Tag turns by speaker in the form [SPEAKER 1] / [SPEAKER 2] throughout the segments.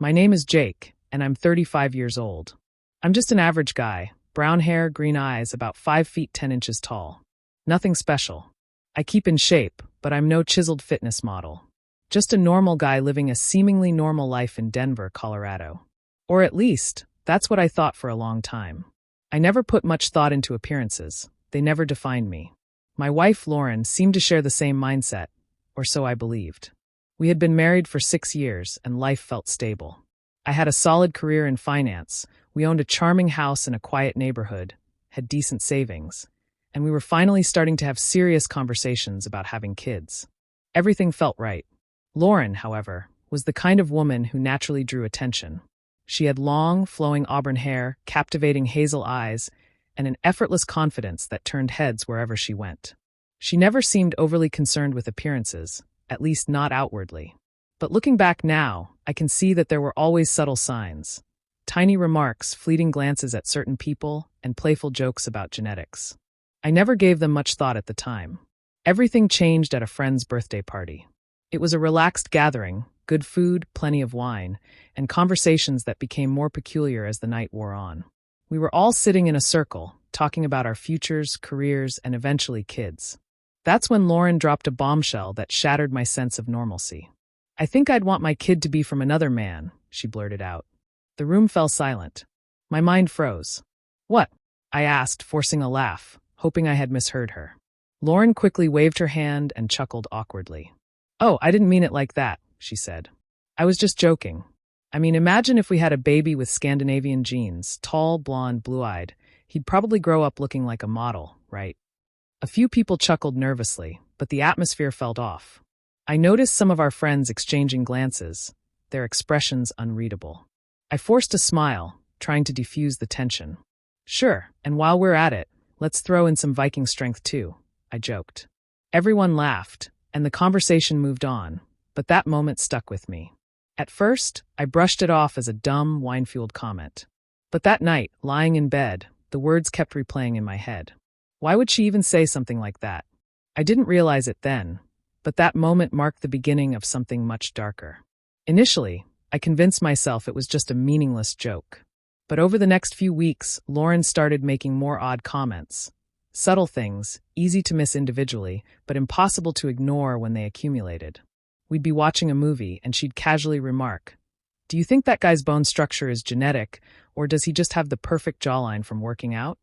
[SPEAKER 1] My name is Jake, and I'm 35 years old. I'm just an average guy, brown hair, green eyes, about 5 feet 10 inches tall. Nothing special. I keep in shape, but I'm no chiseled fitness model. Just a normal guy living a seemingly normal life in Denver, Colorado. Or at least, that's what I thought for a long time. I never put much thought into appearances. They never defined me. My wife, Lauren, seemed to share the same mindset, or so I believed. We had been married for 6 years, and life felt stable. I had a solid career in finance, we owned a charming house in a quiet neighborhood, had decent savings, and we were finally starting to have serious conversations about having kids. Everything felt right. Lauren, however, was the kind of woman who naturally drew attention. She had long, flowing auburn hair, captivating hazel eyes, and an effortless confidence that turned heads wherever she went. She never seemed overly concerned with appearances, at least not outwardly. But looking back now, I can see that there were always subtle signs. Tiny remarks, fleeting glances at certain people, and playful jokes about genetics. I never gave them much thought at the time. Everything changed at a friend's birthday party. It was a relaxed gathering, good food, plenty of wine, and conversations that became more peculiar as the night wore on. We were all sitting in a circle, talking about our futures, careers, and eventually kids. That's when Lauren dropped a bombshell that shattered my sense of normalcy. "I think I'd want my kid to be from another man," she blurted out. The room fell silent. My mind froze. "What?" I asked, forcing a laugh, hoping I had misheard her. Lauren quickly waved her hand and chuckled awkwardly. "Oh, I didn't mean it like that," she said. "I was just joking. I mean, imagine if we had a baby with Scandinavian genes, tall, blonde, blue-eyed. He'd probably grow up looking like a model, right?" A few people chuckled nervously, but the atmosphere felt off. I noticed some of our friends exchanging glances, their expressions unreadable. I forced a smile, trying to defuse the tension. "Sure, and while we're at it, let's throw in some Viking strength too," I joked. Everyone laughed, and the conversation moved on, but that moment stuck with me. At first, I brushed it off as a dumb, wine-fueled comment. But that night, lying in bed, the words kept replaying in my head. Why would she even say something like that? I didn't realize it then, but that moment marked the beginning of something much darker. Initially, I convinced myself it was just a meaningless joke. But over the next few weeks, Lauren started making more odd comments. Subtle things, easy to miss individually, but impossible to ignore when they accumulated. We'd be watching a movie, and she'd casually remark, "Do you think that guy's bone structure is genetic, or does he just have the perfect jawline from working out?"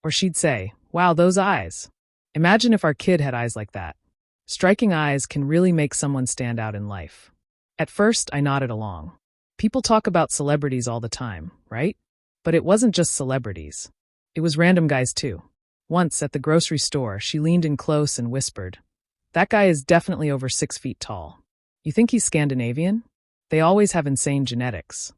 [SPEAKER 1] Or she'd say, "Wow, those eyes. Imagine if our kid had eyes like that." Striking eyes can really make someone stand out in life. At first, I nodded along. People talk about celebrities all the time, right? But it wasn't just celebrities. It was random guys too. Once, at the grocery store, she leaned in close and whispered, "That guy is definitely over 6 feet tall. You think he's Scandinavian? They always have insane genetics."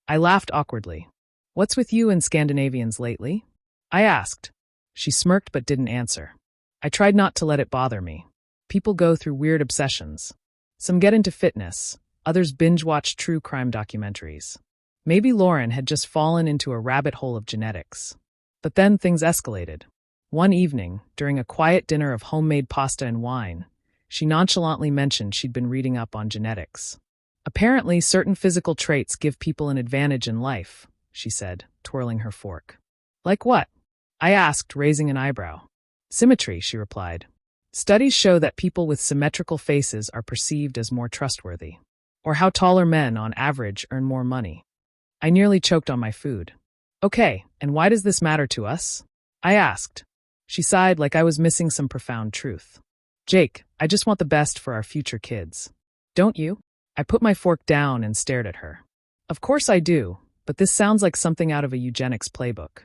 [SPEAKER 1] I laughed awkwardly. "What's with you and Scandinavians lately?" I asked. She smirked but didn't answer. I tried not to let it bother me. People go through weird obsessions. Some get into fitness, others binge-watch true crime documentaries. Maybe Lauren had just fallen into a rabbit hole of genetics. But then things escalated. One evening, during a quiet dinner of homemade pasta and wine, she nonchalantly mentioned she'd been reading up on genetics. "Apparently, certain physical traits give people an advantage in life," she said, twirling her fork. "Like what?" I asked, raising an eyebrow. "Symmetry," she replied. "Studies show that people with symmetrical faces are perceived as more trustworthy. Or how taller men, on average, earn more money." I nearly choked on my food. "Okay, and why does this matter to us?" I asked. She sighed like I was missing some profound truth. "Jake, I just want the best for our future kids. Don't you?" I put my fork down and stared at her. "Of course I do, but this sounds like something out of a eugenics playbook."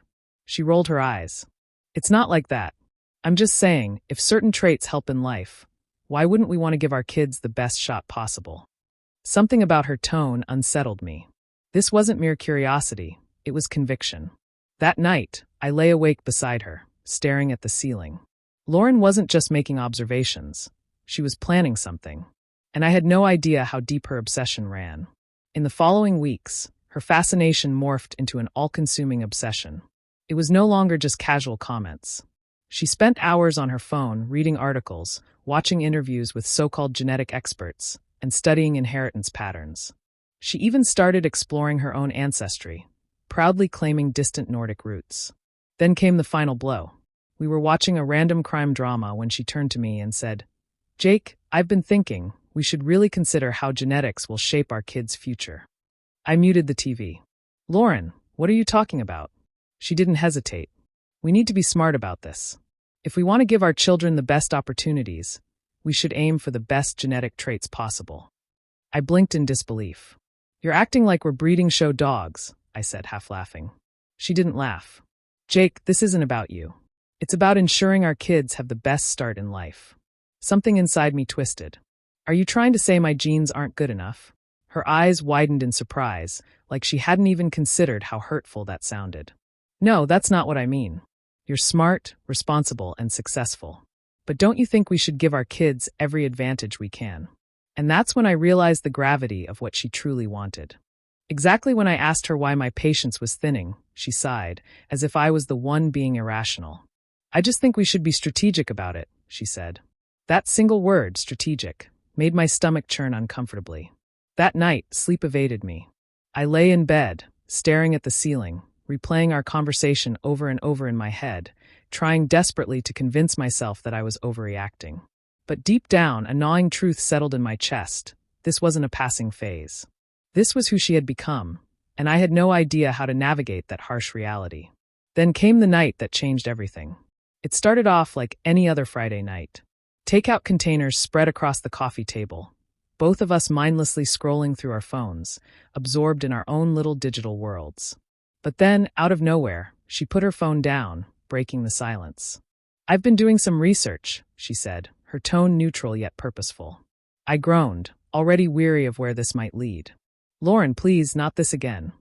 [SPEAKER 1] She rolled her eyes. "It's not like that. I'm just saying, if certain traits help in life, why wouldn't we want to give our kids the best shot possible?" Something about her tone unsettled me. This wasn't mere curiosity, it was conviction. That night, I lay awake beside her, staring at the ceiling. Lauren wasn't just making observations. She was planning something. And I had no idea how deep her obsession ran. In the following weeks, her fascination morphed into an all-consuming obsession. It was no longer just casual comments. She spent hours on her phone, reading articles, watching interviews with so-called genetic experts, and studying inheritance patterns. She even started exploring her own ancestry, proudly claiming distant Nordic roots. Then came the final blow. We were watching a random crime drama when she turned to me and said, "Jake, I've been thinking we should really consider how genetics will shape our kids' future." I muted the TV. "Lauren, what are you talking about?" She didn't hesitate. "We need to be smart about this. If we want to give our children the best opportunities, we should aim for the best genetic traits possible." I blinked in disbelief. "You're acting like we're breeding show dogs," I said, half laughing. She didn't laugh. "Jake, this isn't about you. It's about ensuring our kids have the best start in life." Something inside me twisted. "Are you trying to say my genes aren't good enough?" Her eyes widened in surprise, like she hadn't even considered how hurtful that sounded. "No, that's not what I mean. You're smart, responsible, and successful. But don't you think we should give our kids every advantage we can?" And that's when I realized the gravity of what she truly wanted. Exactly when I asked her why my patience was thinning, she sighed, as if I was the one being irrational. "I just think we should be strategic about it," she said. That single word, strategic, made my stomach churn uncomfortably. That night, sleep evaded me. I lay in bed, staring at the ceiling, replaying our conversation over and over in my head, trying desperately to convince myself that I was overreacting. But deep down, a gnawing truth settled in my chest. This wasn't a passing phase. This was who she had become, and I had no idea how to navigate that harsh reality. Then came the night that changed everything. It started off like any other Friday night. Takeout containers spread across the coffee table, both of us mindlessly scrolling through our phones, absorbed in our own little digital worlds. But then, out of nowhere, she put her phone down, breaking the silence. "I've been doing some research," she said, her tone neutral yet purposeful. I groaned, already weary of where this might lead. "Lauren, please, not this again."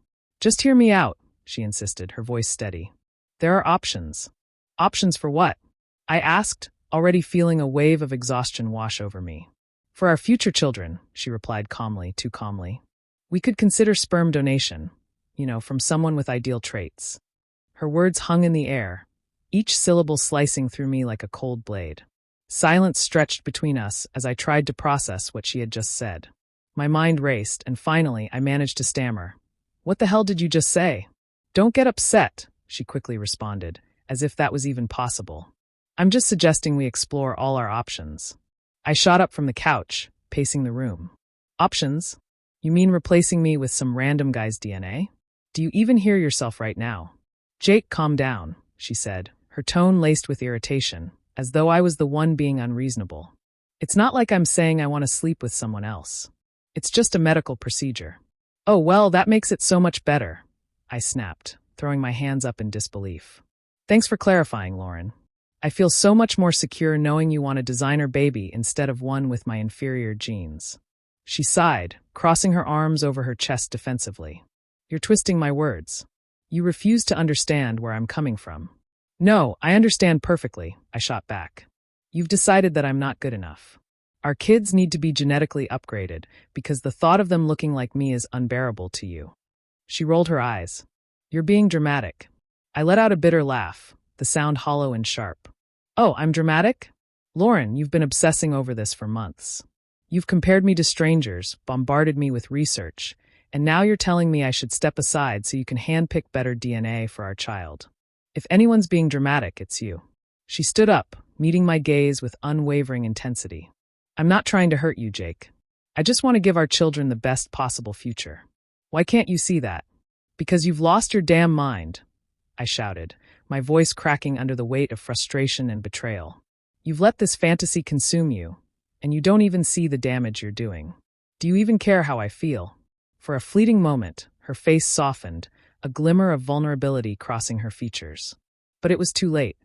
[SPEAKER 1] "Just hear me out," she insisted, her voice steady. "There are options." "Options for what?" I asked, already feeling a wave of exhaustion wash over me. "For our future children," she replied calmly, too calmly. "We could consider sperm donation, from someone with ideal traits." Her words hung in the air, each syllable slicing through me like a cold blade. Silence stretched between us as I tried to process what she had just said. My mind raced, and finally I managed to stammer. "What the hell did you just say?" "Don't get upset," she quickly responded, as if that was even possible. "I'm just suggesting we explore all our options." I shot up from the couch, pacing the room. "Options? You mean replacing me with some random guy's DNA? Do you even hear yourself right now?" "Jake, calm down," she said, her tone laced with irritation, as though I was the one being unreasonable. "It's not like I'm saying I want to sleep with someone else. It's just a medical procedure." "Oh, well, that makes it so much better," I snapped, throwing my hands up in disbelief. "Thanks for clarifying, Lauren. I feel so much more secure knowing you want a designer baby instead of one with my inferior genes." She sighed, crossing her arms over her chest defensively. "You're twisting my words. You refuse to understand where I'm coming from." "No, I understand perfectly," I shot back. "You've decided that I'm not good enough. Our kids need to be genetically upgraded because the thought of them looking like me is unbearable to you." She rolled her eyes. "You're being dramatic." I let out a bitter laugh, the sound hollow and sharp. "Oh, I'm dramatic? Lauren, you've been obsessing over this for months. You've compared me to strangers, bombarded me with research, and now you're telling me I should step aside so you can handpick better DNA for our child. If anyone's being dramatic, it's you." She stood up, meeting my gaze with unwavering intensity. "I'm not trying to hurt you, Jake. I just want to give our children the best possible future. Why can't you see that?" "Because you've lost your damn mind," I shouted, my voice cracking under the weight of frustration and betrayal. "You've let this fantasy consume you, and you don't even see the damage you're doing. Do you even care how I feel?" For a fleeting moment, her face softened, a glimmer of vulnerability crossing her features. But it was too late.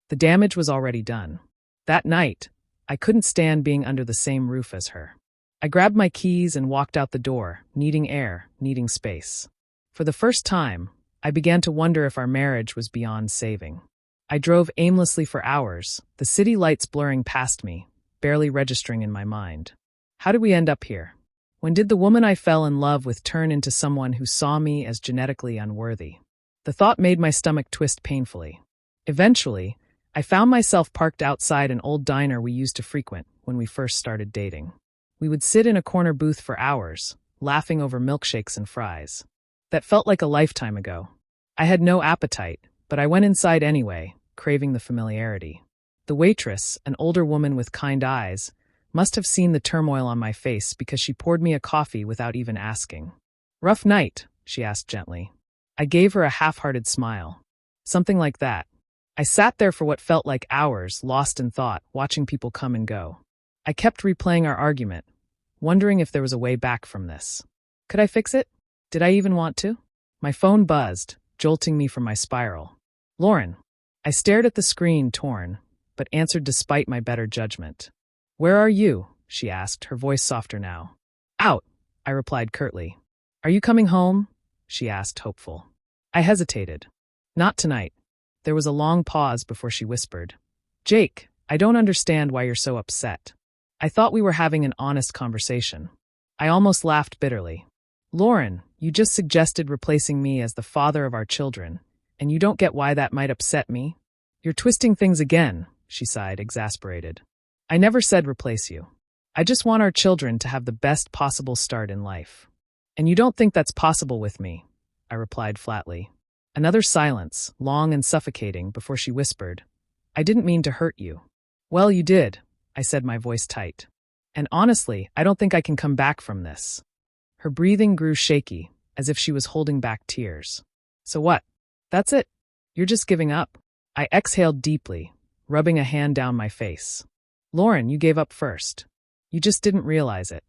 [SPEAKER 1] The damage was already done. That night, I couldn't stand being under the same roof as her. I grabbed my keys and walked out the door, needing air, needing space. For the first time, I began to wonder if our marriage was beyond saving. I drove aimlessly for hours, the city lights blurring past me, barely registering in my mind. How did we end up here? When did the woman I fell in love with turn into someone who saw me as genetically unworthy? The thought made my stomach twist painfully. Eventually, I found myself parked outside an old diner we used to frequent when we first started dating. We would sit in a corner booth for hours, laughing over milkshakes and fries. That felt like a lifetime ago. I had no appetite, but I went inside anyway, craving the familiarity. The waitress, an older woman with kind eyes, must have seen the turmoil on my face because she poured me a coffee without even asking. "Rough night?" she asked gently. I gave her a half-hearted smile. Something like that. I sat there for what felt like hours, lost in thought, watching people come and go. I kept replaying our argument, wondering if there was a way back from this. Could I fix it? Did I even want to? My phone buzzed, jolting me from my spiral. "Lauren." I stared at the screen, torn, but answered despite my better judgment. "Where are you?" she asked, her voice softer now. "Out," I replied curtly. "Are you coming home?" she asked, hopeful. I hesitated. "Not tonight." There was a long pause before she whispered, "Jake, I don't understand why you're so upset. I thought we were having an honest conversation." I almost laughed bitterly. "Lauren, you just suggested replacing me as the father of our children, and you don't get why that might upset me? You're twisting things again," she sighed, exasperated. "I never said replace you. I just want our children to have the best possible start in life. And you don't think that's possible with me," I replied flatly. Another silence, long and suffocating, before she whispered, "I didn't mean to hurt you." "Well, you did," I said, my voice tight. "And honestly, I don't think I can come back from this." Her breathing grew shaky, as if she was holding back tears. "So what? That's it? You're just giving up?" I exhaled deeply, rubbing a hand down my face. "Lauren, you gave up first. You just didn't realize it."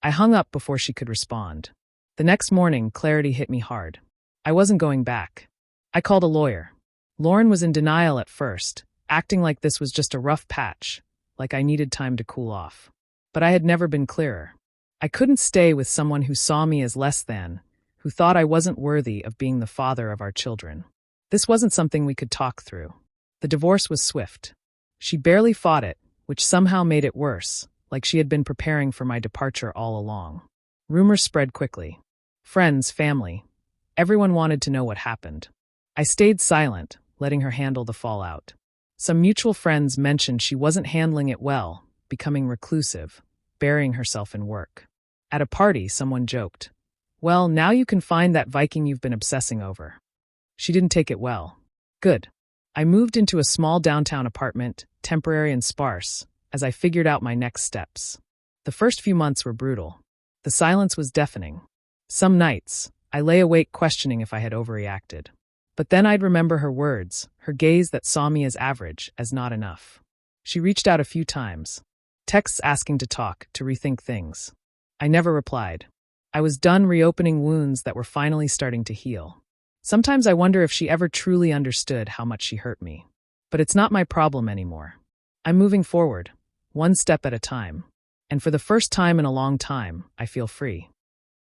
[SPEAKER 1] I hung up before she could respond. The next morning, clarity hit me hard. I wasn't going back. I called a lawyer. Lauren was in denial at first, acting like this was just a rough patch, like I needed time to cool off. But I had never been clearer. I couldn't stay with someone who saw me as less than, who thought I wasn't worthy of being the father of our children. This wasn't something we could talk through. The divorce was swift. She barely fought it, which somehow made it worse, like she had been preparing for my departure all along. Rumors spread quickly. Friends, family. Everyone wanted to know what happened. I stayed silent, letting her handle the fallout. Some mutual friends mentioned she wasn't handling it well, becoming reclusive, burying herself in work. At a party, someone joked, "Well, now you can find that Viking you've been obsessing over." She didn't take it well. Good. I moved into a small downtown apartment, temporary and sparse, as I figured out my next steps. The first few months were brutal. The silence was deafening. Some nights, I lay awake questioning if I had overreacted. But then I'd remember her words, her gaze that saw me as average, as not enough. She reached out a few times. Texts asking to talk, to rethink things. I never replied. I was done reopening wounds that were finally starting to heal. Sometimes I wonder if she ever truly understood how much she hurt me. But it's not my problem anymore. I'm moving forward, one step at a time. And for the first time in a long time, I feel free.